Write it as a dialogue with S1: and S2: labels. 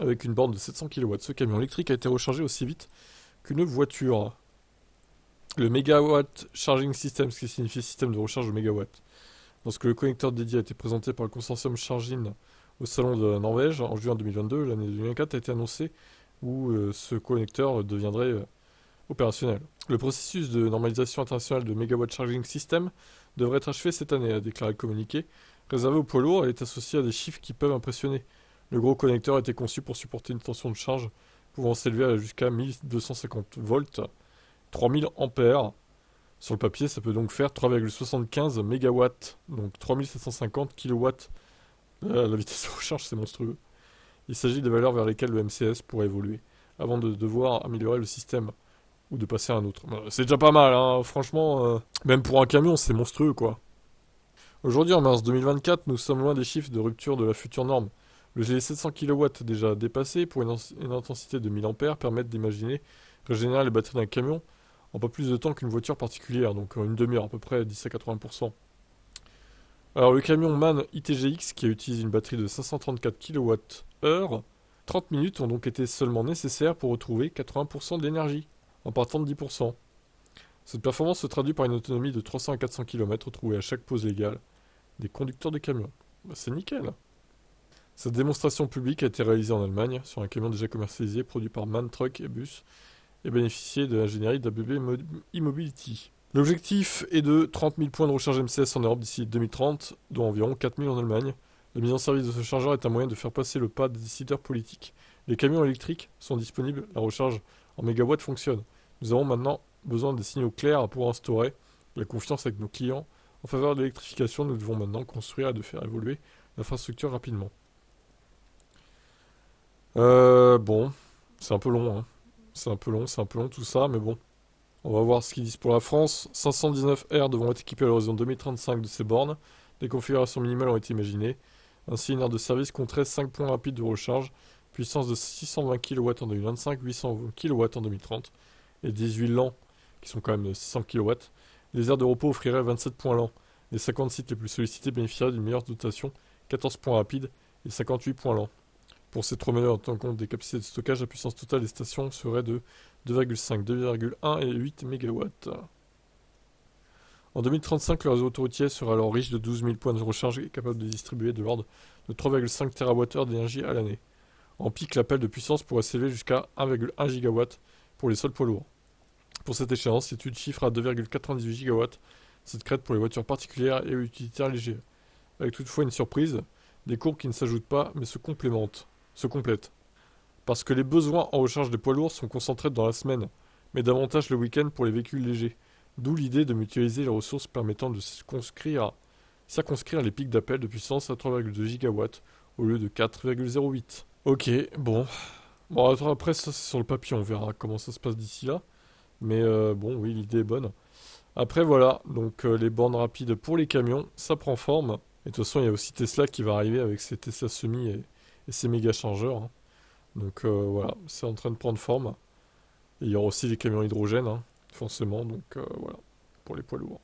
S1: avec une borne de 700 kW. Ce camion électrique a été rechargé aussi vite qu'une voiture. Le Megawatt Charging System, ce qui signifie système de recharge de mégawatts. Lorsque le connecteur dédié a été présenté par le consortium Chargin au salon de Norvège en juin 2022, l'année 2024 a été annoncée où ce connecteur deviendrait opérationnel. Le processus de normalisation internationale de Megawatt Charging System devrait être achevé cette année, a déclaré le communiqué. Réservé aux poids lourds, elle est associée à des chiffres qui peuvent impressionner. Le gros connecteur a été conçu pour supporter une tension de charge pouvant s'élever jusqu'à 1250 volts, 3000 ampères. Sur le papier, ça peut donc faire 3,75 mégawatts, donc 3750 kilowatts. La vitesse de recharge, c'est monstrueux. Il s'agit des valeurs vers lesquelles le MCS pourrait évoluer, avant de devoir améliorer le système ou de passer à un autre. C'est déjà pas mal, hein. Franchement, même pour un camion, c'est monstrueux, quoi. Aujourd'hui, en mars 2024, nous sommes loin des chiffres de rupture de la future norme. Les 700 kW déjà dépassés pour une intensité de 1000 ampères permettent d'imaginer régénérer les batteries d'un camion en pas plus de temps qu'une voiture particulière, donc une demi-heure à peu près, 10 à 80%. Alors le camion MAN ITGX, qui utilise une batterie de 534 kWh, 30 minutes ont donc été seulement nécessaires pour retrouver 80% de l'énergie, en partant de 10%. Cette performance se traduit par une autonomie de 300 à 400 km retrouvée à chaque pause légale des conducteurs de camions. C'est nickel. Cette démonstration publique a été réalisée en Allemagne sur un camion déjà commercialisé produit par MAN Truck et Bus et bénéficié de l'ingénierie d'ABB e-Mobility. L'objectif est de 30 000 points de recharge MCS en Europe d'ici 2030, dont environ 4 000 en Allemagne. La mise en service de ce chargeur est un moyen de faire passer le pas des décideurs politiques. Les camions électriques sont disponibles, la recharge en mégawatts fonctionne. Nous avons maintenant besoin des signaux clairs pour instaurer la confiance avec nos clients. En faveur de l'électrification, nous devons maintenant construire et de faire évoluer l'infrastructure rapidement. Bon, c'est un peu long, hein. C'est un peu long tout ça, mais bon. On va voir ce qu'ils disent pour la France. 519 R devront être équipés à l'horizon 2035 de ces bornes. Des configurations minimales ont été imaginées. Ainsi, une aire de service compterait 5 points rapides de recharge, puissance de 620 kW en 2025, 800 kW en 2030, et 18 lents, qui sont quand même de 600 kW. Les aires de repos offriraient 27 points lents. Les 50 sites les plus sollicités bénéficieraient d'une meilleure dotation, 14 points rapides et 58 points lents. Pour ces trois mesures, en tenant compte des capacités de stockage, la puissance totale des stations serait de 2,5, 2,1 et 8 MW. En 2035, le réseau autoroutier sera alors riche de 12 000 points de recharge et capable de distribuer de l'ordre de 3,5 TWh d'énergie à l'année. En pic, l'appel de puissance pourrait s'élever jusqu'à 1,1 GW pour les seuls poids lourds. Pour cette échéance, l'étude chiffre à 2,98 GW cette crête pour les voitures particulières et utilitaires légers. Avec toutefois une surprise, des courbes qui ne s'ajoutent pas mais se complètent. Parce que les besoins en recharge des poids lourds sont concentrés dans la semaine, mais davantage le week-end pour les véhicules légers. D'où l'idée de mutualiser les ressources permettant de circonscrire les pics d'appel de puissance à 3,2 GW au lieu de 4,08. Ok, bon. Bon, après ça c'est sur le papier, on verra comment ça se passe d'ici là. Mais bon, oui, l'idée est bonne. Après voilà, donc les bornes rapides pour les camions, ça prend forme. Et de toute façon, il y a aussi Tesla qui va arriver avec ses Tesla Semi et ses méga chargeurs, hein. Donc voilà, c'est en train de prendre forme. Et il y aura aussi les camions hydrogène, hein, forcément, donc voilà, pour les poids lourds.